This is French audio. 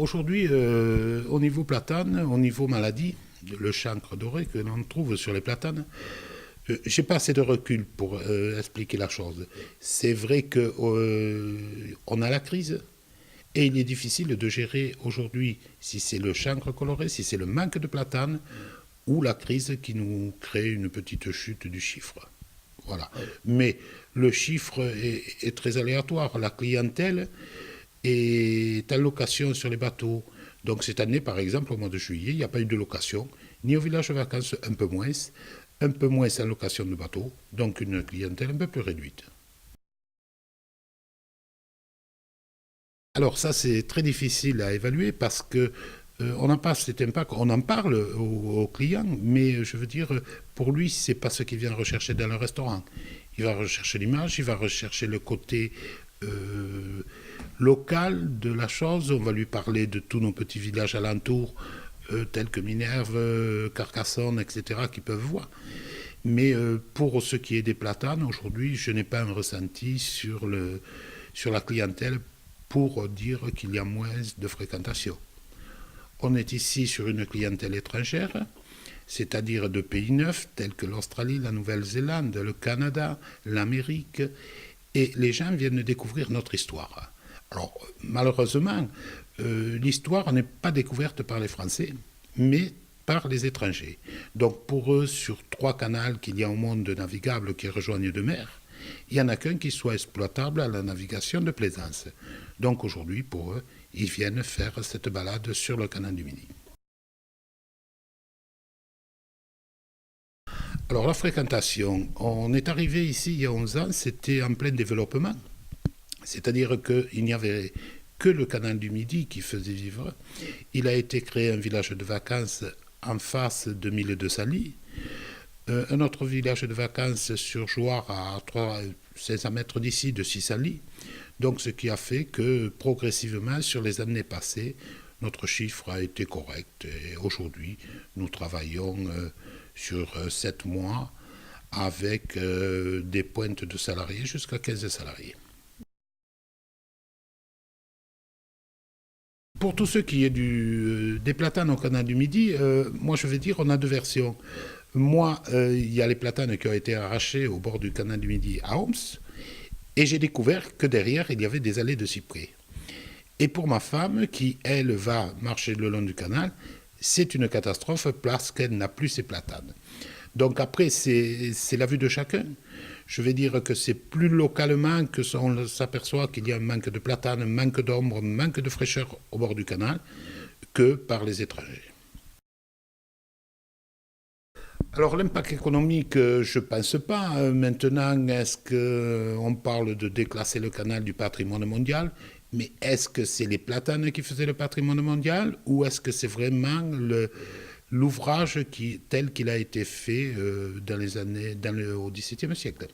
Aujourd'hui, au niveau platane, au niveau maladie, le chancre doré que l'on trouve sur les platanes, j'ai pas assez de recul pour expliquer la chose. C'est vrai que on a la crise et il est difficile de gérer aujourd'hui si c'est le chancre coloré, si c'est le manque de platane ou la crise qui nous crée une petite chute du chiffre. Voilà. Mais le chiffre est très aléatoire. La clientèle est en location sur les bateaux. Donc cette année, par exemple, au mois de juillet, il n'y a pas eu de location, ni au village de vacances, un peu moins en location de bateaux, donc une clientèle un peu plus réduite. Alors ça, c'est très difficile à évaluer parce que on n'a pas cet impact, on en parle aux clients, mais je veux dire, pour lui, c'est pas ce qu'il vient rechercher dans le restaurant. Il va rechercher l'image, il va rechercher le côté euh, local de la chose. On va lui parler de tous nos petits villages alentours, tels que Minerve, Carcassonne, etc., qui peuvent voir. Mais pour ce qui est des platanes, aujourd'hui, je n'ai pas un ressenti sur la clientèle pour dire qu'il y a moins de fréquentation. On est ici sur une clientèle étrangère, c'est-à-dire de pays neufs tels que l'Australie, la Nouvelle-Zélande, le Canada, l'Amérique, et les gens viennent découvrir notre histoire. Alors, malheureusement, l'histoire n'est pas découverte par les Français, mais par les étrangers. Donc, pour eux, sur 3 canaux qu'il y a au monde navigables qui rejoignent de mer, il n'y en a qu'un qui soit exploitable à la navigation de plaisance. Donc, aujourd'hui, pour eux, ils viennent faire cette balade sur le canal du Midi. Alors, la fréquentation, on est arrivé ici il y a 11 ans, c'était en plein développement. C'est-à-dire qu'il n'y avait que le canal du Midi qui faisait vivre. Il a été créé un village de vacances en face de 1200 lits. Un autre village de vacances sur Jouarre à 500 mètres d'ici de 600 lits. Donc ce qui a fait que progressivement sur les années passées, notre chiffre a été correct. Et aujourd'hui, nous travaillons sur 7 mois avec des pointes de salariés jusqu'à 15 salariés. Pour tout ce qui est des platanes au canal du Midi, moi je vais dire on a deux versions. Moi, il y a les platanes qui ont été arrachés au bord du canal du Midi à Homs, et j'ai découvert que derrière il y avait des allées de cyprès. Et pour ma femme, qui elle va marcher le long du canal, c'est une catastrophe parce qu'elle n'a plus ses platanes. Donc après, c'est la vue de chacun. Je vais dire que c'est plus localement que on s'aperçoit qu'il y a un manque de platane, un manque d'ombre, un manque de fraîcheur au bord du canal que par les étrangers. Alors l'impact économique, je ne pense pas. Maintenant, est-ce qu'on parle de déclasser le canal du patrimoine mondial? Mais est-ce que c'est les platanes qui faisaient le patrimoine mondial ou est-ce que c'est vraiment l'ouvrage tel qu'il a été fait au XVIIe siècle?